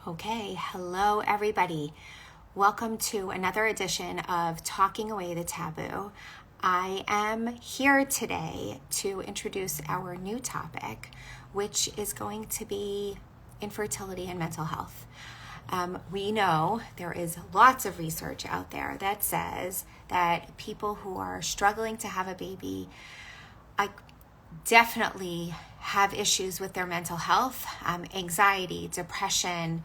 Okay, hello everybody. Welcome to another edition of Talking Away the Taboo. I am here today to introduce our new topic, which is going to be infertility and mental health. We know there is lots of research out there that says that people who are struggling to have a baby, I definitely have issues with their mental health, anxiety, depression,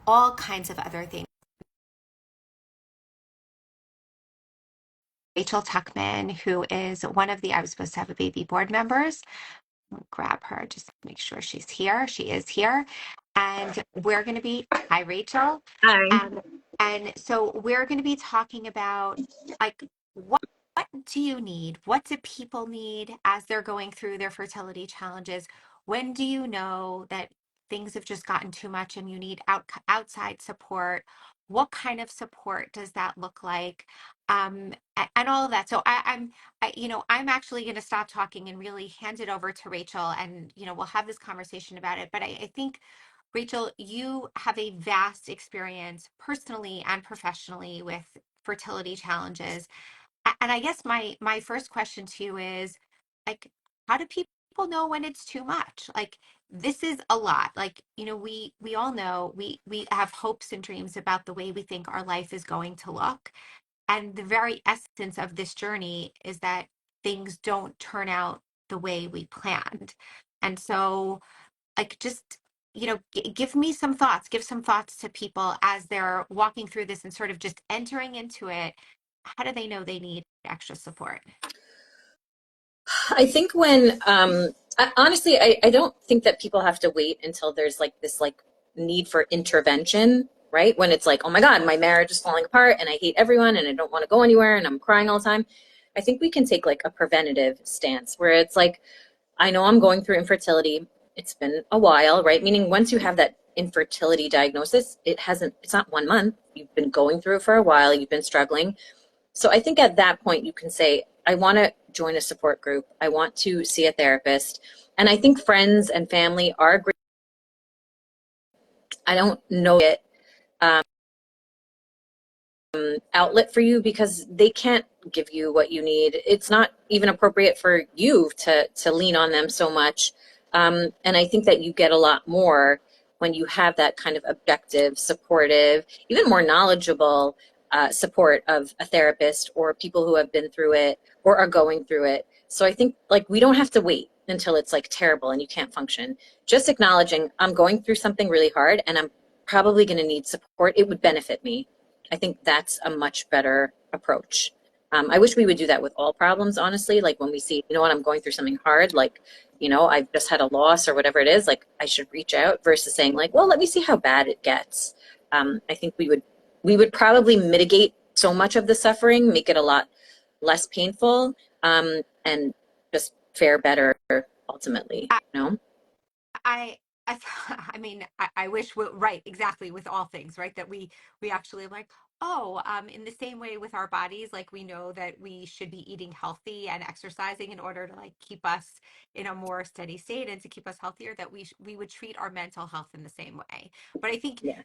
all kinds of other things. Rachel Tuchman, who is one of the I Was Supposed to Have a Baby board members. I'll grab her, just make sure she's here. She is here. And we're going to be, hi, Rachel. Hi. And so we're going to be talking about like what do you need? What do people need as they're going through their fertility challenges? When do you know that things have just gotten too much and you need outside support? What kind of support does that look like? And all of that. So I'm actually going to stop talking and really hand it over to Rachel, and we'll have this conversation about it. But I think, Rachel, you have a vast experience personally and professionally with fertility challenges. And I guess my first question to you is, like, how do people know when it's too much? Like, this is a lot. Like, we all know we have hopes and dreams about the way we think our life is going to look. And the very essence of this journey is that things don't turn out the way we planned. And so, like, just give me some thoughts, give some thoughts to people as they're walking through this and sort of just entering into it. How do they know they need extra support? I think honestly, I don't think that people have to wait until there's like this need for intervention, right? When it's like, oh my God, my marriage is falling apart and I hate everyone and I don't want to go anywhere and I'm crying all the time. I think we can take like a preventative stance where it's like, I know I'm going through infertility. It's been a while, right? Meaning once you have that infertility diagnosis, it's not 1 month. You've been going through it for a while. You've been struggling. So I think at that point you can say, I want to join a support group. I want to see a therapist. And I think friends and family are great. I don't know it outlet for you because they can't give you what you need. It's not even appropriate for you to lean on them so much. And I think that you get a lot more when you have that kind of objective, supportive, even more knowledgeable support of a therapist or people who have been through it or are going through it. So I think like we don't have to wait until it's like terrible and you can't function. Just acknowledging I'm going through something really hard and I'm probably going to need support. It would benefit me. I think that's a much better approach. I wish we would do that with all problems, honestly. Like when we see, you know what, I'm going through something hard, like, I've just had a loss or whatever it is, like I should reach out versus saying like, well, let me see how bad it gets. I think we would probably mitigate so much of the suffering, make it a lot less painful, and just fare better ultimately, you know? I I I mean, I wish right, exactly, with all things, right? That we actually like, oh, in the same way with our bodies, like we know that we should be eating healthy and exercising in order to like keep us in a more steady state and to keep us healthier, that we would treat our mental health in the same way. But I think Yeah.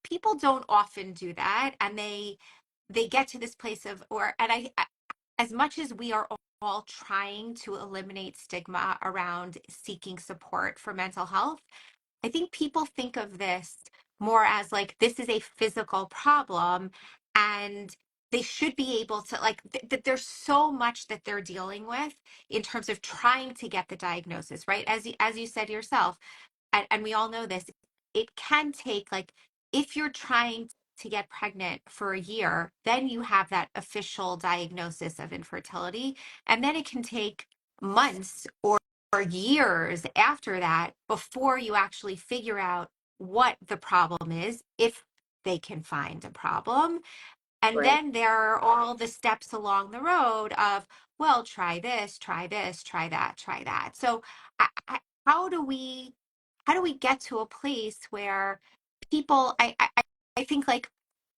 people don't often do that, and they get to this place of, or and as much as we are all trying to eliminate stigma around seeking support for mental health, I think people think of this more as like this is a physical problem, and they should be able to like that there's so much that they're dealing with in terms of trying to get the diagnosis, right? As you said yourself, and we all know this, it can take, like, if you're trying to get pregnant for a year, then you have that official diagnosis of infertility. And then it can take months or years after that before you actually figure out what the problem is, if they can find a problem. And Right. then there are all the steps along the road of, well, try this, try this, try that, try that. So how do we get to a place where people, I think, like,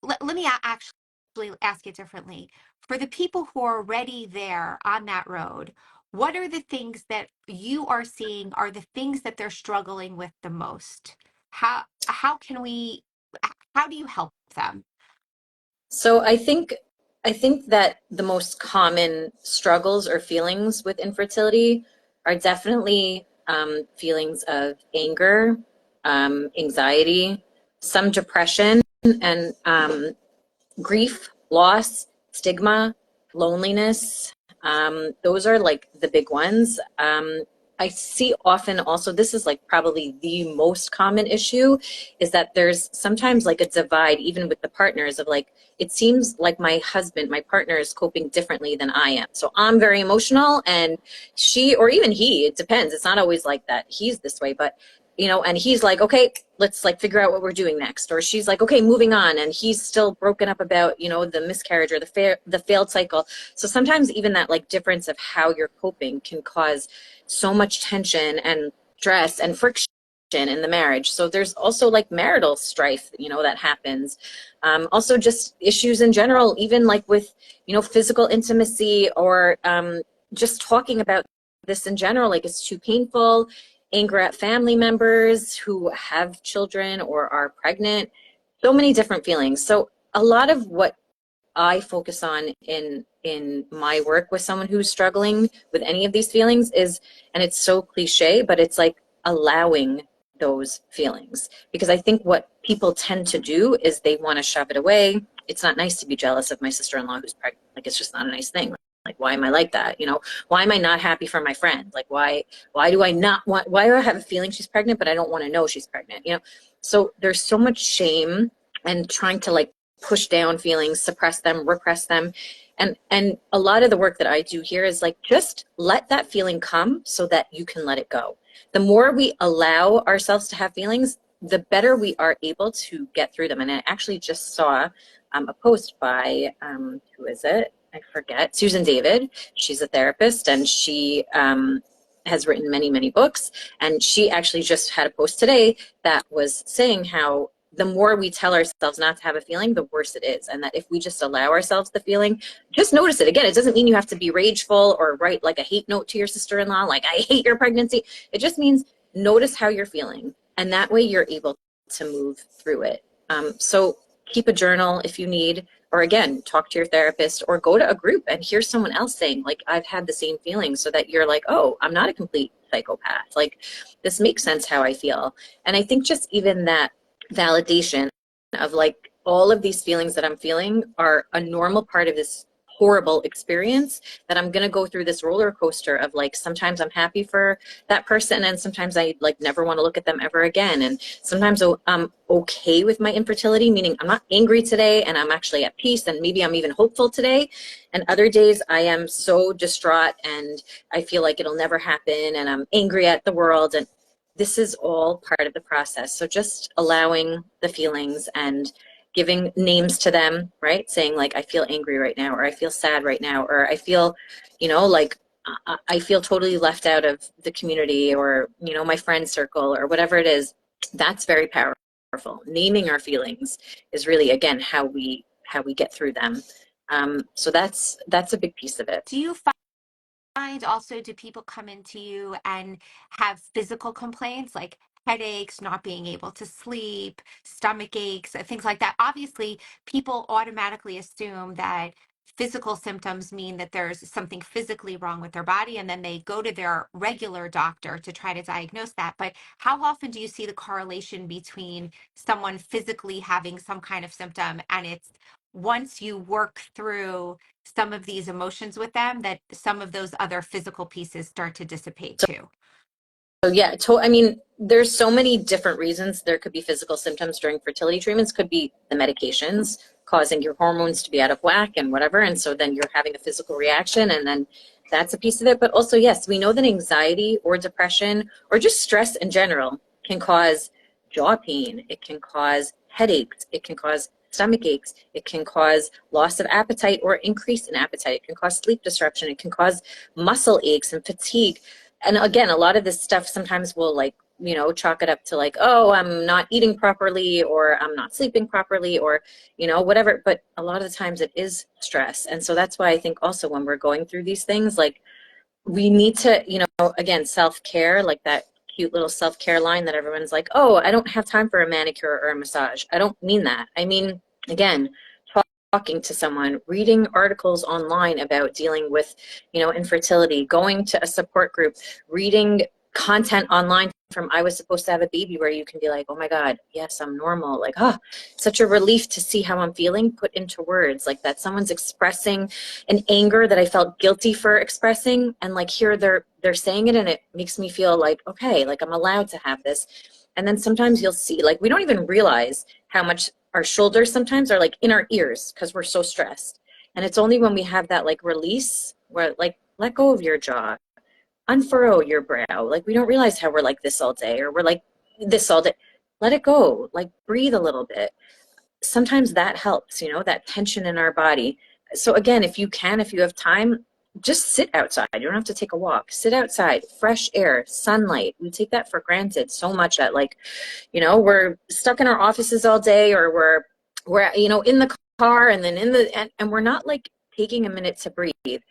let me actually ask it differently. For the people who are already there on that road, what are the things that you are seeing are the things that they're struggling with the most? How how do you help them? So I think that the most common struggles or feelings with infertility are definitely feelings of anger, anxiety, some depression, and grief, loss, stigma, loneliness. Those are like the big ones. I see often also, this is like probably the most common issue, is that there's sometimes like a divide, even with the partners, of like, it seems like my husband, my partner is coping differently than I am. So I'm very emotional and she, or even he, it depends. It's not always like that. He's this way, but and he's like, okay, let's like figure out what we're doing next. Or she's like, okay, moving on. And he's still broken up about, the miscarriage or the failed cycle. So sometimes even that like difference of how you're coping can cause so much tension and stress and friction in the marriage. So there's also like marital strife, that happens. Also just issues in general, even like with, physical intimacy or just talking about this in general, like it's too painful, anger at family members who have children or are pregnant, so many different feelings. So a lot of what I focus on in my work with someone who's struggling with any of these feelings is, and it's so cliche, but it's like allowing those feelings. Because I think what people tend to do is they want to shove it away. It's not nice to be jealous of my sister-in-law who's pregnant. Like, it's just not a nice thing. Like, why am I like that? Why am I not happy for my friend? Like, why do I not want, why do I have a feeling she's pregnant, but I don't want to know she's pregnant? So there's so much shame and trying to like push down feelings, suppress them, repress them. And a lot of the work that I do here is like, just let that feeling come so that you can let it go. The more we allow ourselves to have feelings, the better we are able to get through them. And I actually just saw a post by, who is it? I forget, Susan David. She's a therapist and she has written many, many books. And she actually just had a post today that was saying how the more we tell ourselves not to have a feeling, the worse it is. And that if we just allow ourselves the feeling, just notice it. Again, it doesn't mean you have to be rageful or write like a hate note to your sister-in-law, like, I hate your pregnancy. It just means notice how you're feeling. And that way you're able to move through it. So keep a journal if you need, or again, talk to your therapist or go to a group and hear someone else saying, like, I've had the same feeling, so that you're like, oh, I'm not a complete psychopath. Like, this makes sense how I feel. And I think just even that validation of like, all of these feelings that I'm feeling are a normal part of this horrible experience, that I'm going to go through this roller coaster of like, sometimes I'm happy for that person and sometimes I like never want to look at them ever again. And sometimes I'm okay with my infertility, meaning I'm not angry today and I'm actually at peace and maybe I'm even hopeful today. And other days I am so distraught and I feel like it'll never happen and I'm angry at the world. And this is all part of the process. So just allowing the feelings and giving names to them, right? Saying like, I feel angry right now, or I feel sad right now, or I feel, like I feel totally left out of the community or, my friend circle or whatever it is. That's very powerful. Naming our feelings is really, again, how we get through them. So that's a big piece of it. Do you find also, do people come into you and have physical complaints like headaches, not being able to sleep, stomach aches, things like that? Obviously, people automatically assume that physical symptoms mean that there's something physically wrong with their body, and then they go to their regular doctor to try to diagnose that. But how often do you see the correlation between someone physically having some kind of symptom and it's once you work through some of these emotions with them, that some of those other physical pieces start to dissipate too? So yeah, I mean, there's so many different reasons there could be physical symptoms during fertility treatments. Could be the medications causing your hormones to be out of whack and whatever, and so then you're having a physical reaction, and then that's a piece of it. But also, yes, we know that anxiety or depression or just stress in general can cause jaw pain. It can cause headaches. It can cause stomach aches. It can cause loss of appetite or increase in appetite. It can cause sleep disruption. It can cause muscle aches and fatigue. And again, a lot of this stuff sometimes will like, chalk it up to like, oh, I'm not eating properly or I'm not sleeping properly or, whatever. But a lot of the times it is stress. And so that's why I think also when we're going through these things, like we need to, again, self-care, like that cute little self-care line that everyone's like, oh, I don't have time for a manicure or a massage. I don't mean that. I mean, again, talking to someone, reading articles online about dealing with, infertility, going to a support group, reading content online from I was supposed to have a baby, where you can be like, oh my God, yes, I'm normal. Like, such a relief to see how I'm feeling put into words, like that someone's expressing an anger that I felt guilty for expressing. And like here they're saying it, and it makes me feel like, okay, like I'm allowed to have this. And then sometimes you'll see, like, we don't even realize how much our shoulders sometimes are like in our ears because we're so stressed. And it's only when we have that like release where like let go of your jaw, unfurrow your brow. Like we don't realize how we're like this all day, or we're like this all day. Let it go, like breathe a little bit. Sometimes that helps, that tension in our body. So again, if you can, if you have time, just sit outside. You don't have to take a walk. Sit outside, fresh air, sunlight. We take that for granted so much that like, we're stuck in our offices all day, or we're in the car, and then and we're not like taking a minute to breathe.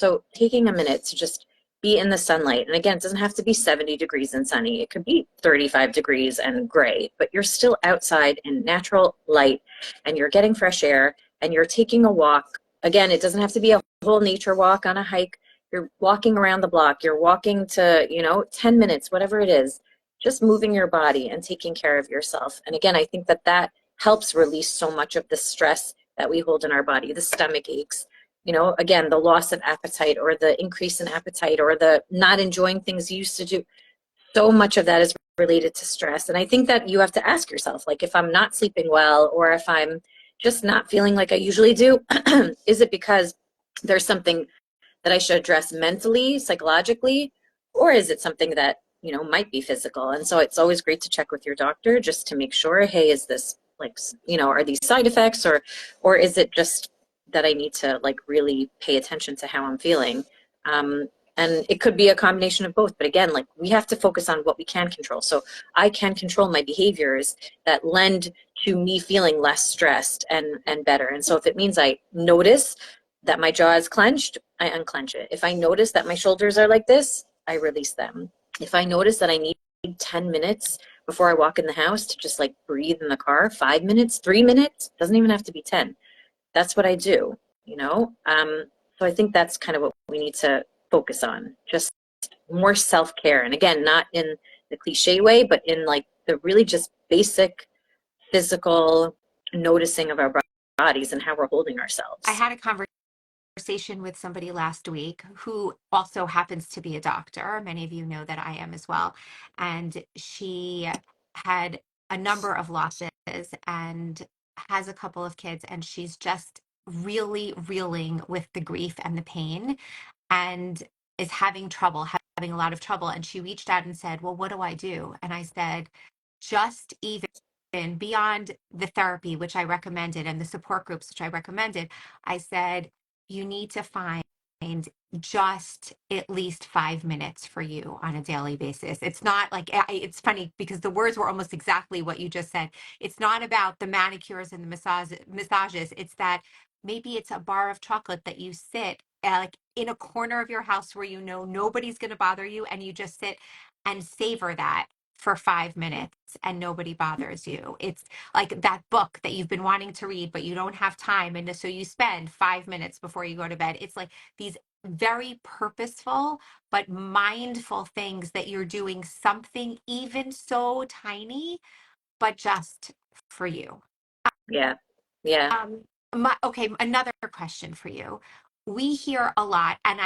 So taking a minute to just be in the sunlight. And again, it doesn't have to be 70 degrees and sunny. It could be 35 degrees and gray, but you're still outside in natural light, and you're getting fresh air, and you're taking a walk. Again, it doesn't have to be a whole nature walk on a hike. You're walking around the block. You're walking to, 10 minutes, whatever it is, just moving your body and taking care of yourself. And again, I think that helps release so much of the stress that we hold in our body, the stomach aches, again, the loss of appetite, or the increase in appetite, or the not enjoying things you used to do. So much of that is related to stress. And I think that you have to ask yourself, like, if I'm not sleeping well, or if I'm just not feeling like I usually do, is it because there's something that I should address mentally, psychologically, or is it something that, might be physical? And so it's always great to check with your doctor just to make sure, hey, is this like, are these side effects, or is it just that I need to like really pay attention to how I'm feeling? And it could be a combination of both. But again, like we have to focus on what we can control. So I can control my behaviors that lend to me feeling less stressed and better. And so if it means I notice that my jaw is clenched, I unclench it. If I notice that my shoulders are like this, I release them. If I notice that I need 10 minutes before I walk in the house to just like breathe in the car, 5 minutes, 3 minutes, doesn't even have to be 10. That's what I do. So I think that's kind of what we need to focus on, just more self-care. And again, not in the cliche way, but in like the really just basic physical noticing of our bodies and how we're holding I ourselves. had a conversation with somebody last week who also happens to be a doctor. Many of you know that I am as well. And she had a number of losses and has a couple of kids, and she's just really reeling with the grief and the pain, and is having a lot of trouble. And she reached out and said, well, what do I do? And I said, just even beyond the therapy, which I recommended, and the support groups, which I recommended, I said, you need to find just at least 5 minutes for you on a daily basis. It's not like, it's funny because the words were almost exactly what you just said. It's not about the manicures and the massages. It's that maybe it's a bar of chocolate that you sit like in a corner of your house where you know nobody's going to bother you, and you just sit and savor that for 5 minutes and nobody bothers you. It's like that book that you've been wanting to read, but you don't have time. And so you spend 5 minutes before you go to bed. It's like these very purposeful but mindful things that you're doing something even so tiny, but just for you. Yeah. Yeah. Um, okay, another question for you. We hear a lot, and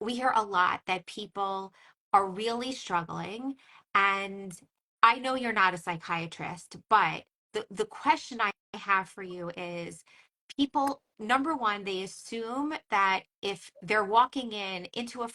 we hear a lot that people are really struggling, and I know you're not a psychiatrist, but the question I have for you is people, number one, they assume that if they're walking into a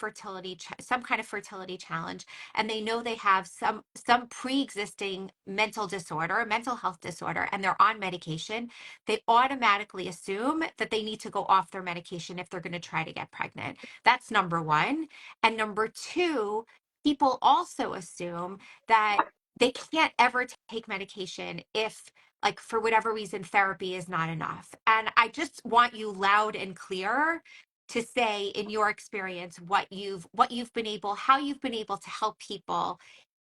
some kind of fertility challenge, and they know they have some pre-existing mental health disorder, and they're on medication, they automatically assume that they need to go off their medication if they're going to try to get pregnant. That's number one. And number two, people also assume that they can't ever take medication if, like, for whatever reason, therapy is not enough. And I just want you loud and clear to say, in your experience, what you've been able how you've been able to help people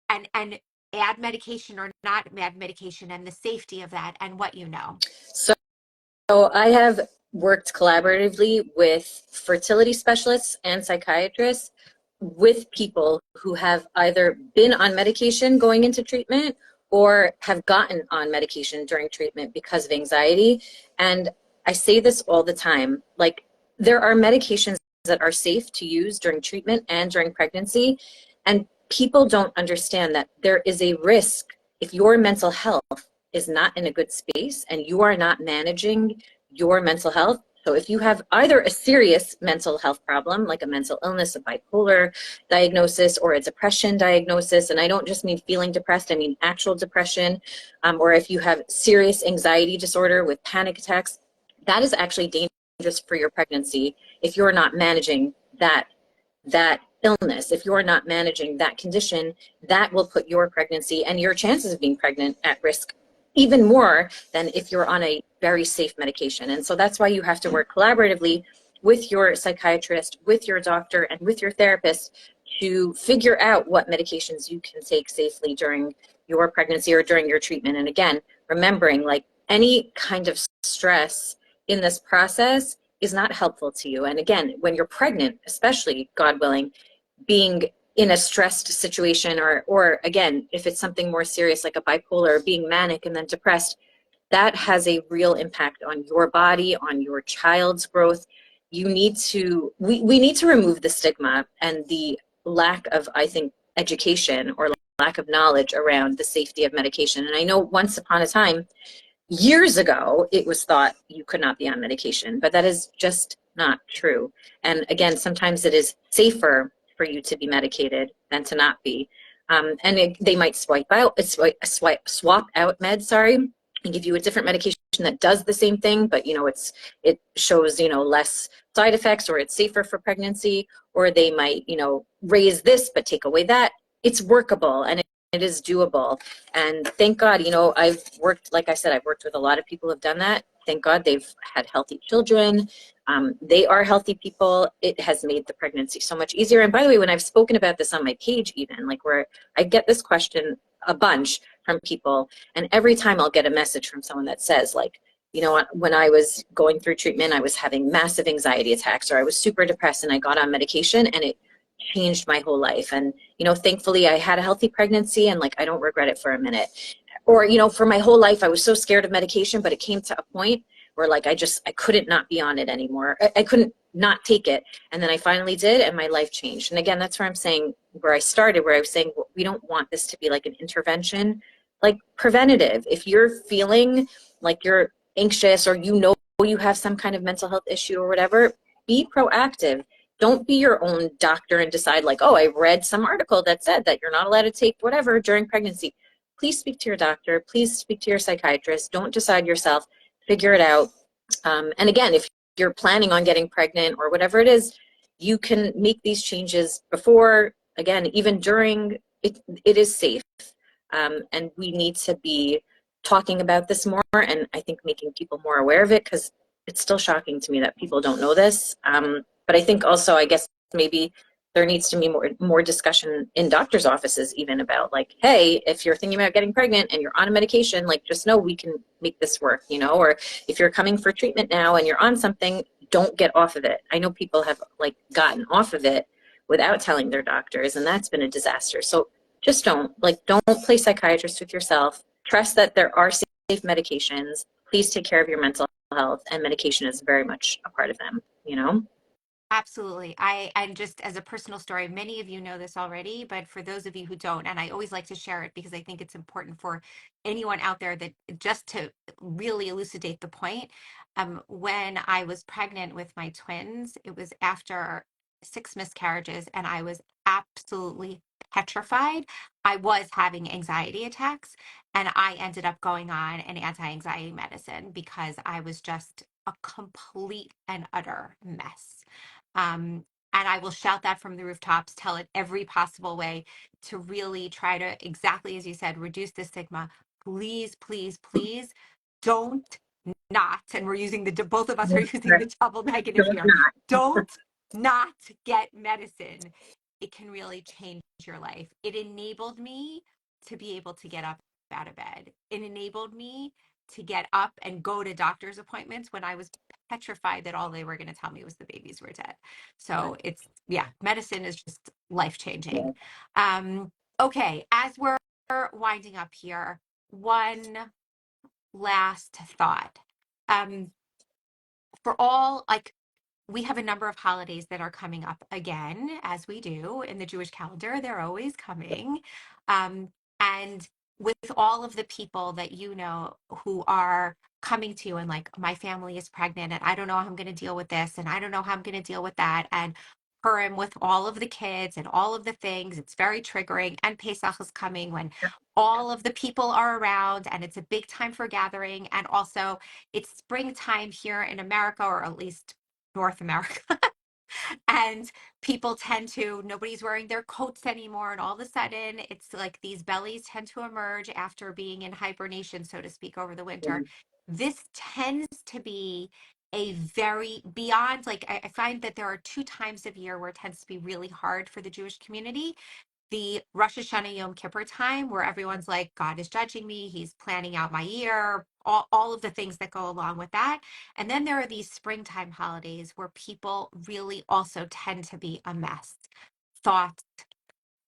and add medication or not add medication and the safety of that and what you know? So I have worked collaboratively with fertility specialists and psychiatrists with people who have either been on medication going into treatment or have gotten on medication during treatment because of anxiety. And I say this all the time, like, there are medications that are safe to use during treatment and during pregnancy. And people don't understand that there is a risk if your mental health is not in a good space and you are not managing your mental health. So if you have either a serious mental health problem, like a mental illness, a bipolar diagnosis, or a depression diagnosis, and I don't just mean feeling depressed, I mean actual depression, or if you have serious anxiety disorder with panic attacks, that is actually dangerous for your pregnancy if you're not managing that illness. If you're not managing that condition, that will put your pregnancy and your chances of being pregnant at risk even more than if you're on a very safe medication. And so that's why you have to work collaboratively with your psychiatrist, with your doctor, and with your therapist to figure out what medications you can take safely during your pregnancy or during your treatment. And again, remembering, like, any kind of stress in this process is not helpful to you. And again, when you're pregnant, especially, God willing, being in a stressed situation, or again, if it's something more serious like a bipolar, being manic and then depressed, that has a real impact on your body, on your child's growth. You need to, we need to remove the stigma and the lack of, I think, education or lack of knowledge around the safety of medication. And I know once upon a time, years ago, it was thought you could not be on medication, but that is just not true. And again, sometimes it is safer for you to be medicated than to not be. They might swap out meds, sorry, and give you a different medication that does the same thing, but it shows less side effects, or it's safer for pregnancy, or they might raise this but take away that. It's workable and it is doable. And thank God, I've worked, like I said, I've worked with a lot of people who have done that. Thank God they've had healthy children. They are healthy people. It has made the pregnancy so much easier. And by the way, when I've spoken about this on my page, even, like, where I get this question a bunch from people, and every time I'll get a message from someone that says, like, when I was going through treatment, I was having massive anxiety attacks, or I was super depressed and I got on medication and it changed my whole life. And thankfully I had a healthy pregnancy, and, like, I don't regret it for a minute. Or for my whole life I was so scared of medication, but it came to a point where, like, I couldn't not be on it anymore. I couldn't not take it, and then I finally did, and my life changed. And again, that's where I'm saying, where I started, where I was saying, we don't want this to be like an intervention, like preventative. If you're feeling like you're anxious, or you have some kind of mental health issue or whatever, be proactive. Don't be your own doctor and decide, like, oh, I read some article that said that you're not allowed to take whatever during pregnancy. Please speak to your doctor. Please speak to your psychiatrist. Don't decide yourself. Figure it out. And again, if you're planning on getting pregnant or whatever it is, you can make these changes before, again, even during. It is safe. And we need to be talking about this more, and I think making people more aware of it, because it's still shocking to me that people don't know this. But I think also, I guess, maybe there needs to be more discussion in doctors' offices, even, about, like, hey, if you're thinking about getting pregnant and you're on a medication, like, just know we can make this work, or if you're coming for treatment now and you're on something, don't get off of it. I know people have, like, gotten off of it without telling their doctors, and that's been a disaster. So just don't play psychiatrist with yourself. Trust that there are safe medications. Please take care of your mental health, and medication is very much a part of them. Absolutely. And just as a personal story, many of you know this already, but for those of you who don't, and I always like to share it because I think it's important for anyone out there, that just to really elucidate the point. When I was pregnant with my twins, it was after 6 miscarriages, and I was absolutely petrified. I was having anxiety attacks, and I ended up going on an anti-anxiety medicine because I was just a complete and utter mess. And I will shout that from the rooftops, tell it every possible way to really try to, exactly as you said, reduce the stigma. Please, please, please don't not, and we're using both of us are using the double negative here. Don't not get medicine. it can really change your life. It enabled me to be able to get up out of bed. It enabled me to get up and go to doctor's appointments when I was petrified that all they were going to tell me was the babies were dead. So it's, yeah, medicine is just life changing. Okay, as we're winding up here, one last thought. For all, like, we have a number of holidays that are coming up again, as we do in the Jewish calendar. They're always coming. And with all of the people that you know who are coming to you and like, my family is pregnant and I don't know how I'm going to deal with this and I don't know how I'm going to deal with that. And Purim with all of the kids and all of the things, it's very triggering. And Pesach is coming when all of the people are around and it's a big time for gathering. And also it's springtime here in America, or at least North America. And people tend to, nobody's wearing their coats anymore. And all of a sudden, it's like these bellies tend to emerge after being in hibernation, so to speak, over the winter. This tends to be a very beyond, like, I find that there are two times of year where it tends to be really hard for the Jewish community: the Rosh Hashanah Yom Kippur time, where everyone's like, God is judging me, he's planning out my year, all of the things that go along with that. And then there are these springtime holidays where people really also tend to be a mess. Thoughts,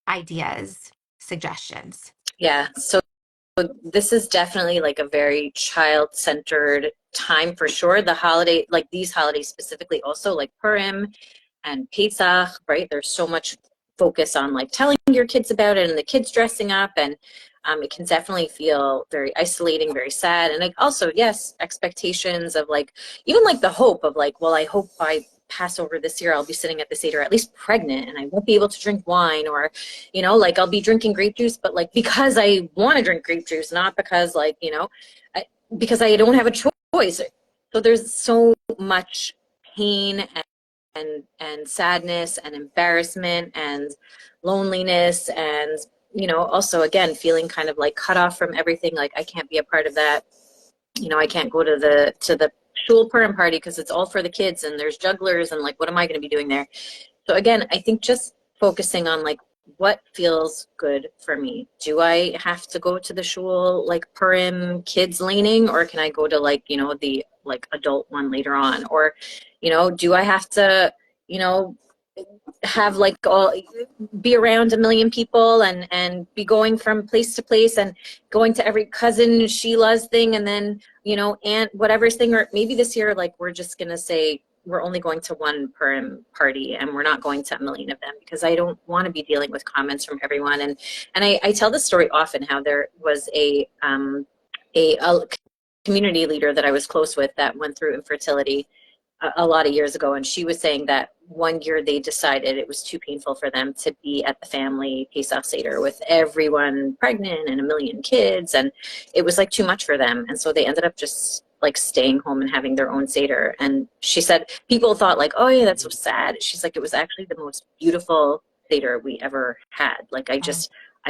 ideas, suggestions. Yeah. So this is definitely like a very child-centered time for sure. The holiday, like these holidays specifically, also like Purim and Pesach, right? There's so much focus on like telling your kids about it and the kids dressing up, and it can definitely feel very isolating, very sad. And like also, yes, expectations of like, even like the hope of like, well, I hope by Passover this year I'll be sitting at the Seder at least pregnant and I won't be able to drink wine, or, you know, like I'll be drinking grape juice, but like because I want to drink grape juice, not because like, you know, because I don't have a choice. So there's so much pain and sadness and embarrassment and loneliness, and you know, also again feeling kind of like cut off from everything, like I can't be a part of that, you know, I can't go to the shul Purim party because it's all for the kids and there's jugglers and like what am I going to be doing there. So again, I think just focusing on like what feels good for me. Do I have to go to the shul like Purim kids laning, or can I go to like, you know, the like adult one later on? Or, you know, do I have to, you know, have like all be around a million people and be going from place to place and going to every cousin Sheila's thing and then, you know, aunt whatever's thing? Or maybe this year like we're just gonna say we're only going to one Purim party and we're not going to a million of them, because I don't want to be dealing with comments from everyone. And I tell this story often, how there was a community leader that I was close with that went through infertility a lot of years ago, and she was saying that one year they decided it was too painful for them to be at the family Pesach Seder with everyone pregnant and a million kids, and it was like too much for them, and so they ended up just like staying home and having their own Seder. And she said people thought like, oh yeah, that's so sad. She's like, it was actually the most beautiful Seder we ever had. Like I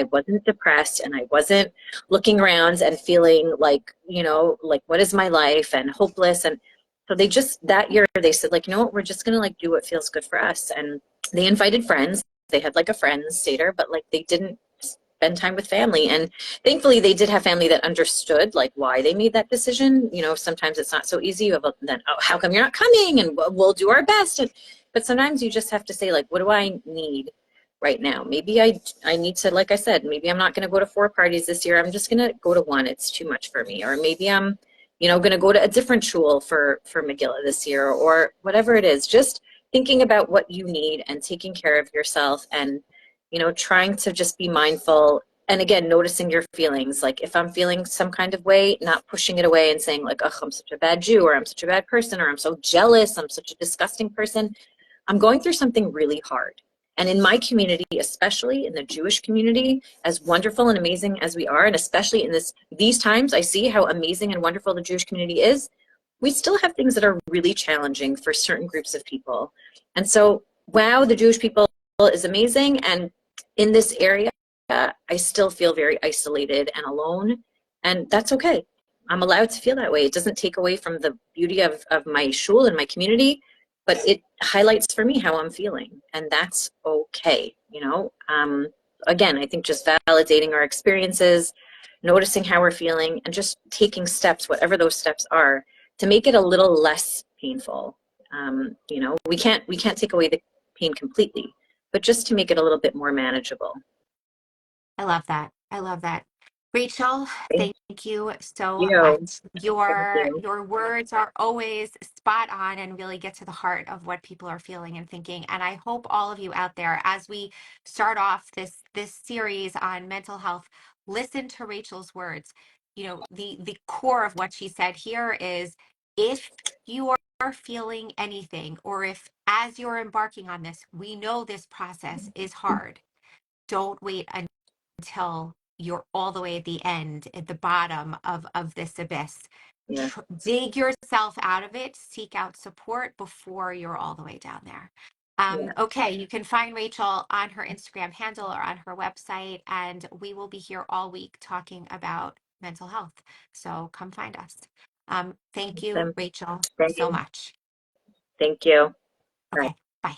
wasn't depressed and I wasn't looking around and feeling like, you know, like what is my life and hopeless. And so they just, that year they said like, you know what, we're just gonna like do what feels good for us. And they invited friends. They had like a friends Seder, but like they didn't spend time with family. And thankfully they did have family that understood like why they made that decision. You know, sometimes it's not so easy. You have then, oh, how come you're not coming? And we'll do our best. And, but sometimes you just have to say like, what do I need right now? Maybe I need to, like I said, maybe I'm not going to go to 4 parties this year. I'm just going to go to 1. It's too much for me. Or maybe I'm, you know, going to go to a different shul for Megillah this year, or whatever it is. Just thinking about what you need and taking care of yourself, and, you know, trying to just be mindful. And again, noticing your feelings. Like if I'm feeling some kind of way, not pushing it away and saying like, oh, I'm such a bad Jew, or I'm such a bad person, or I'm so jealous, I'm such a disgusting person. I'm going through something really hard. And in my community, especially in the Jewish community, as wonderful and amazing as we are, and especially in these times, I see how amazing and wonderful the Jewish community is. We still have things that are really challenging for certain groups of people. And so, wow, the Jewish people is amazing. And in this area, I still feel very isolated and alone. And that's okay. I'm allowed to feel that way. It doesn't take away from the beauty of my shul and my community. but it highlights for me how I'm feeling, and that's okay, you know? Again, I think just validating our experiences, noticing how we're feeling, and just taking steps, whatever those steps are, to make it a little less painful. You know, we can't take away the pain completely, but just to make it a little bit more manageable. I love that. I love that. Rachel, Thank thank you so you. much. Thank you. Your words are always spot on and really get to the heart of what people are feeling and thinking. And I hope all of you out there, as we start off this series on mental health, listen to Rachel's words. You know, the core of what she said here is, if you are feeling anything, or if as you're embarking on this, we know this process is hard. Don't wait until you're all the way at the end, at the bottom of this abyss. Yeah. Dig yourself out of it, seek out support before you're all the way down there. Yeah. Okay, you can find Rachel on her Instagram handle or on her website, and we will be here all week talking about mental health. So come find us. Thank you, Awesome. Rachel, Thank so you. much. Thank you. Bye. Okay, bye.